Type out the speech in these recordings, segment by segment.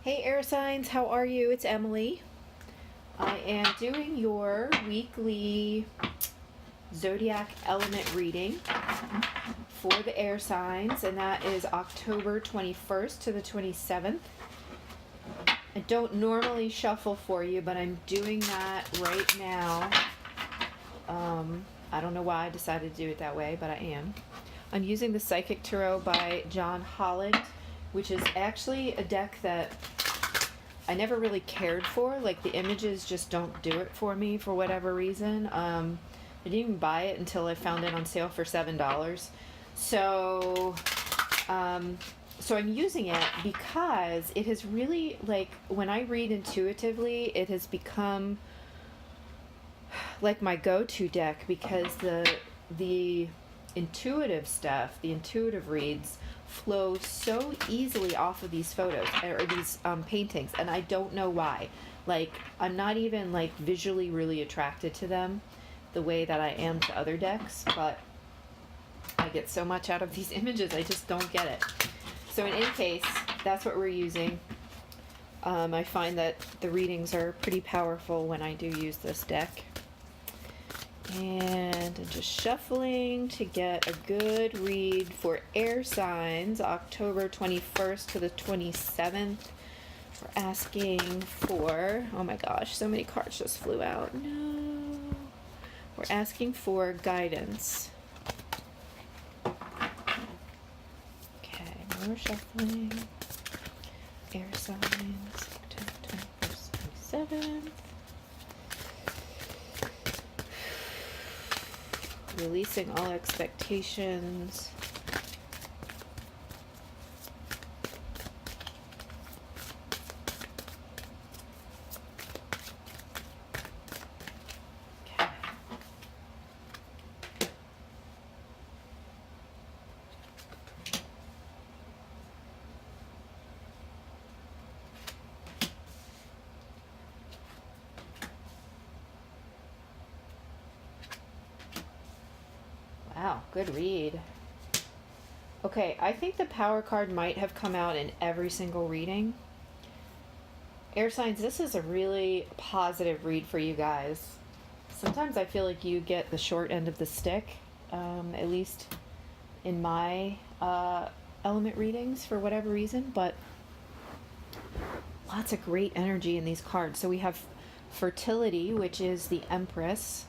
Hey air signs, how are you? It's Emily. I am doing your weekly zodiac element reading for the air signs, and that is October 21st to the 27th. I don't normally shuffle for you, but I'm doing that right now. I don't know why I decided to do it that way, but I am. I'm using the Psychic Tarot by John Holland, which is actually a deck that I never really cared for. Like, the images just don't do it for me for whatever reason. I didn't even buy it until I found it on sale for $7. So I'm using it because it has really, like, when I read intuitively, it has become like my go-to deck, because the intuitive stuff, the intuitive reads flow so easily off of these photos or these paintings, and I don't know why. Like, I'm not even like visually really attracted to them the way that I am to other decks, but I get so much out of these images, I just don't get it. So in any case, that's what we're using. I find that the readings are pretty powerful when I do use this deck. And I'm just shuffling to get a good read for air signs, October 21st to the 27th. We're asking for, oh my gosh, so many cards just flew out. No. We're asking for guidance. Okay, more shuffling. Air signs, October 21st, 27th. Releasing all expectations. Okay. Wow, good read. Okay, I think the power card might have come out in every single reading. Air signs, this is a really positive read for you guys. Sometimes I feel like you get the short end of the stick, at least in my element readings for whatever reason, but lots of great energy in these cards. So we have fertility, which is the Empress,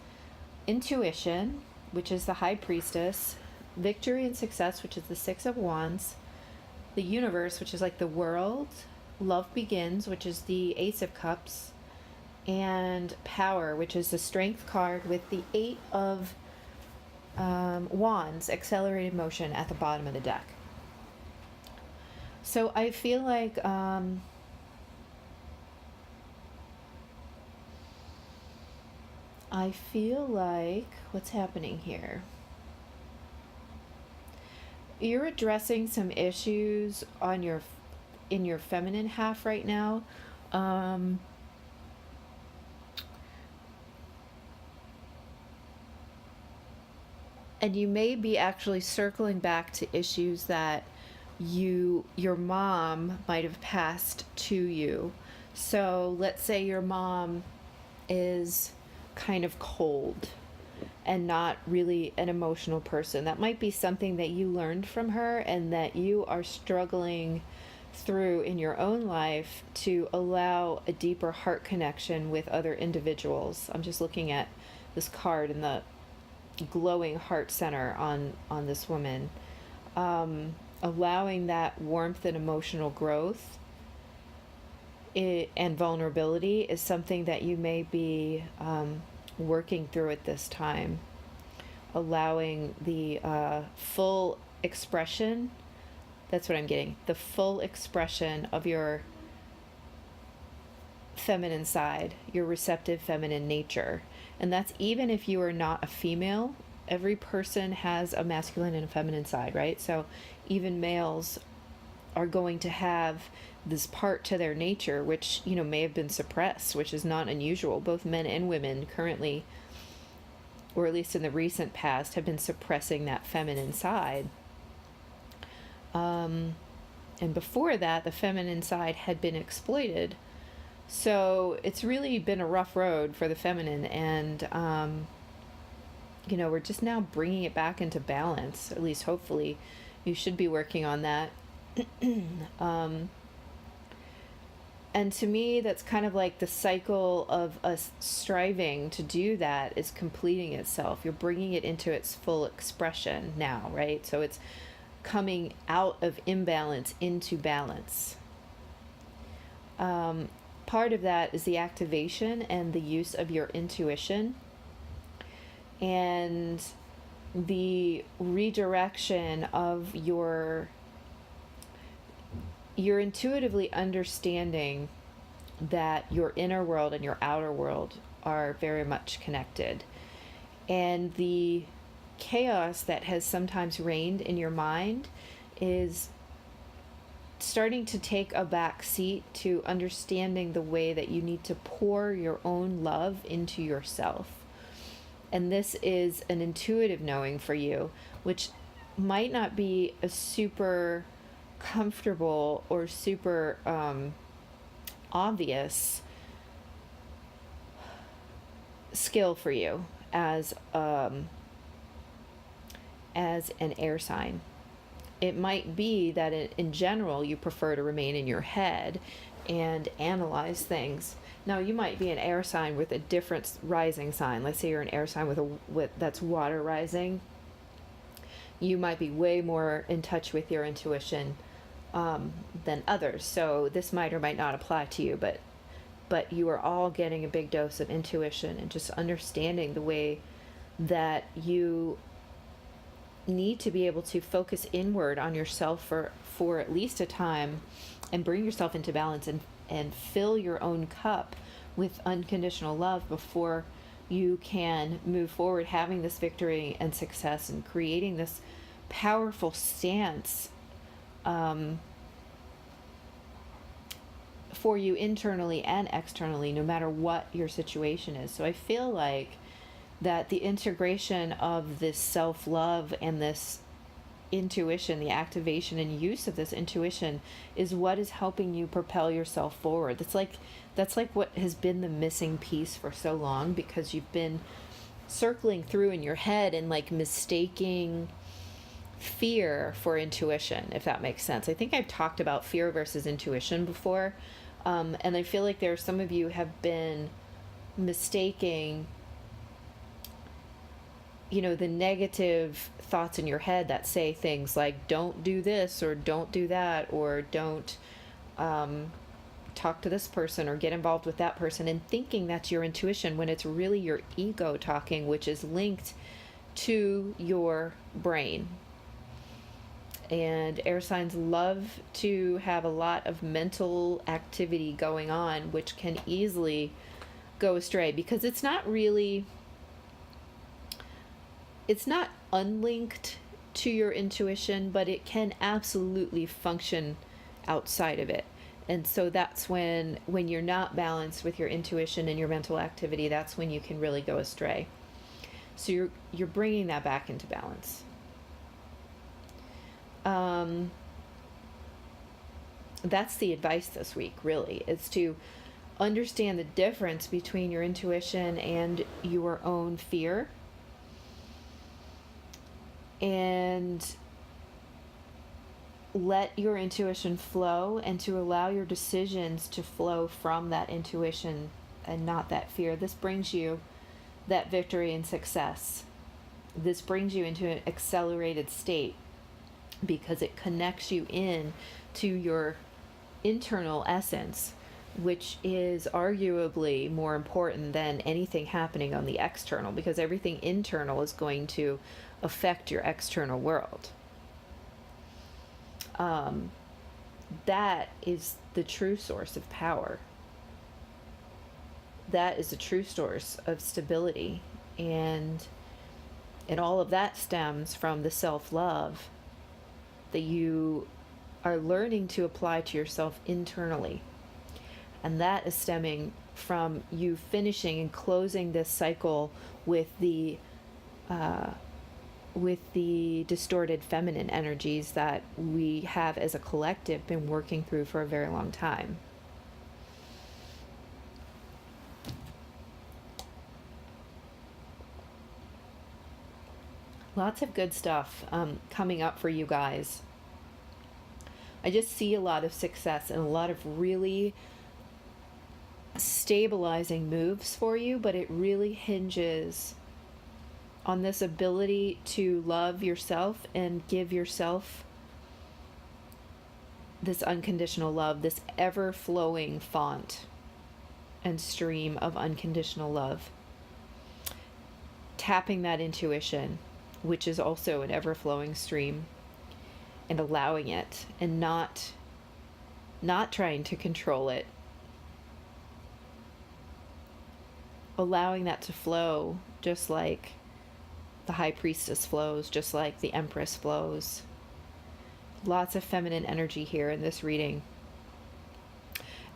intuition, which is the High Priestess, victory and success, which is the Six of Wands, the universe, which is like the world, love begins, which is the Ace of Cups, and power, which is the strength card with the Eight of Wands, accelerated motion at the bottom of the deck. So I feel like what's happening here? You're addressing some issues on in your feminine half right now. And you may be actually circling back to issues that your mom might have passed to you. So let's say your mom is kind of cold and not really an emotional person. That might be something that you learned from her and that you are struggling through in your own life to allow a deeper heart connection with other individuals. I'm just looking at this card and the glowing heart center on this woman. Allowing that warmth and emotional growth and vulnerability is something that you may be working through at this time. Allowing the full expression, that's what I'm getting, the full expression of your feminine side, your receptive feminine nature. And that's even if you are not a female. Every person has a masculine and a feminine side, right? So even males are going to have this part to their nature which, may have been suppressed, which is not unusual. Both men and women currently, or at least in the recent past, have been suppressing that feminine side. And before that, the feminine side had been exploited. So it's really been a rough road for the feminine. And, we're just now bringing it back into balance. At least hopefully you should be working on that. And to me, that's kind of like the cycle of us striving to do that is completing itself. You're bringing it into its full expression now, right? So it's coming out of imbalance into balance. Part of that is the activation and the use of your intuition and the redirection of you're intuitively understanding that your inner world and your outer world are very much connected. And the chaos that has sometimes reigned in your mind is starting to take a back seat to understanding the way that you need to pour your own love into yourself. And this is an intuitive knowing for you, which might not be a super comfortable or super obvious skill for you as an air sign. It might be that in general you prefer to remain in your head and analyze things. Now you might be an air sign with a different rising sign. Let's say you're an air sign with that's water rising. You might be way more in touch with your intuition than others. So this might or might not apply to you, but you are all getting a big dose of intuition and just understanding the way that you need to be able to focus inward on yourself for at least a time and bring yourself into balance and fill your own cup with unconditional love before you can move forward having this victory and success and creating this powerful stance for you internally and externally, no matter what your situation is. So I feel like that the integration of this self-love and this intuition, the activation and use of this intuition is what is helping you propel yourself forward. That's like what has been the missing piece for so long, because you've been circling through in your head and like mistaking fear for intuition, if that makes sense. I think I've talked about fear versus intuition before. And I feel like there are some of you have been mistaking the negative thoughts in your head that say things like, don't do this or don't do that, or don't talk to this person or get involved with that person, and thinking that's your intuition when it's really your ego talking, which is linked to your brain. And air signs love to have a lot of mental activity going on, which can easily go astray because it's not unlinked to your intuition, but it can absolutely function outside of it. And so that's when you're not balanced with your intuition and your mental activity, that's when you can really go astray. So you're bringing that back into balance. That's the advice this week, really, is to understand the difference between your intuition and your own fear, and let your intuition flow, and to allow your decisions to flow from that intuition and not that fear. This brings you that victory and success. This brings you into an accelerated state because it connects you in to your internal essence, which is arguably more important than anything happening on the external, because everything internal is going to affect your external world. That is the true source of power. That is the true source of stability, and all of that stems from the self-love that you are learning to apply to yourself internally. And that is stemming from you finishing and closing this cycle with the with the distorted feminine energies that we have as a collective been working through for a very long time. Lots of good stuff coming up for you guys. I just see a lot of success and a lot of really stabilizing moves for you, but it really hinges on this ability to love yourself and give yourself this unconditional love, this ever-flowing font and stream of unconditional love. Tapping that intuition, which is also an ever-flowing stream, and allowing it, and not trying to control it. Allowing that to flow, just like the High Priestess flows, just like the Empress flows. Lots of feminine energy here in this reading.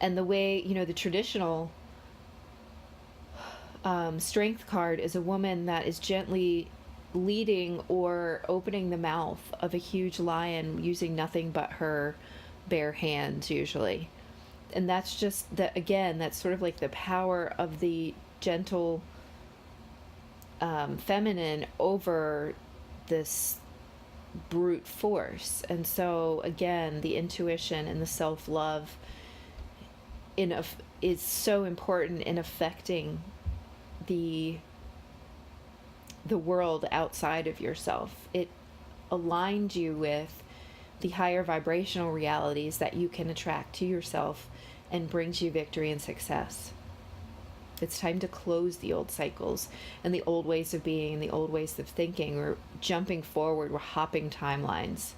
And the way, the traditional strength card is a woman that is gently leading or opening the mouth of a huge lion using nothing but her bare hands usually. And that's just that, again, that's sort of like the power of the gentle feminine over this brute force. And so again, the intuition and the self-love is so important in affecting the world outside of yourself. It aligned you with the higher vibrational realities that you can attract to yourself and brings you victory and success. It's time to close the old cycles and the old ways of being and the old ways of thinking. We're jumping forward. We're hopping timelines.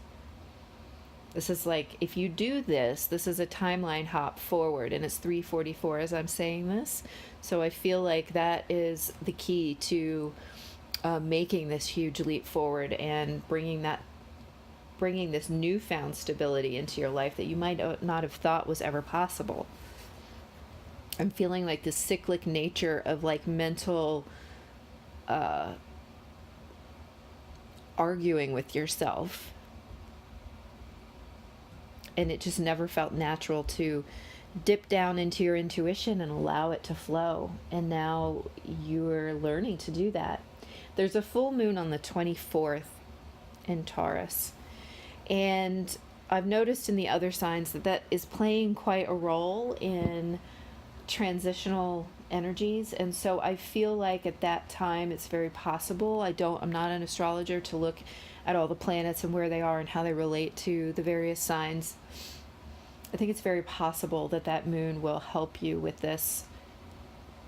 This is like, if you do this, this is a timeline hop forward, and it's 3:44 as I'm saying this. So I feel like that is the key to making this huge leap forward and bringing this newfound stability into your life that you might not have thought was ever possible. I'm feeling like the cyclic nature of like mental arguing with yourself. And it just never felt natural to dip down into your intuition and allow it to flow. And now you're learning to do that. There's a full moon on the 24th in Taurus. And I've noticed in the other signs that is playing quite a role in transitional energies. And so I feel like at that time it's very possible. I'm not an astrologer to look at all the planets and where they are and how they relate to the various signs. I think it's very possible that moon will help you with this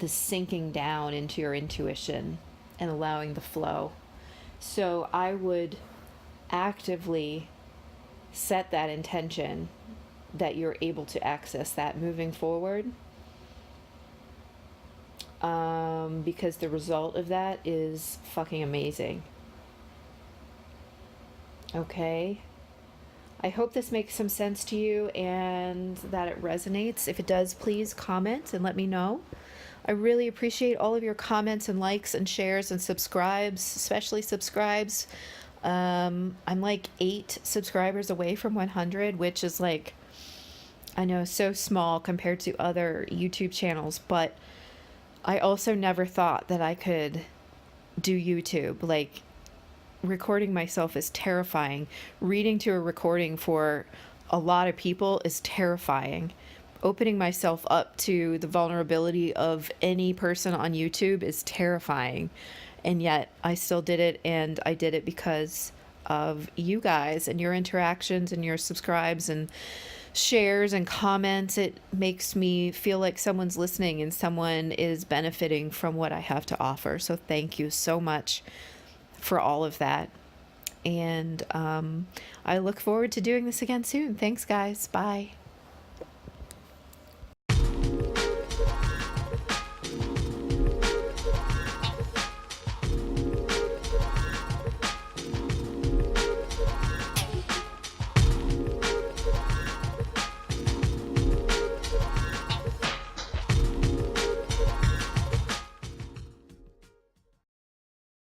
sinking down into your intuition and allowing the flow. So I would actively set that intention that you're able to access that moving forward, because the result of that is fucking amazing. Okay? I hope this makes some sense to you and that it resonates. If it does, please comment and let me know. I really appreciate all of your comments and likes and shares and subscribes, especially subscribes. I'm like 8 subscribers away from 100, which is like, I know, so small compared to other YouTube channels, but I also never thought that I could do YouTube. Like, recording myself is terrifying. Reading to a recording for a lot of people is terrifying. Opening myself up to the vulnerability of any person on YouTube is terrifying. And yet I still did it, and I did it because of you guys and your interactions and your subscribes and shares and comments. It makes me feel like someone's listening and someone is benefiting from what I have to offer. So thank you so much for all of that. And I look forward to doing this again soon. Thanks, guys. Bye.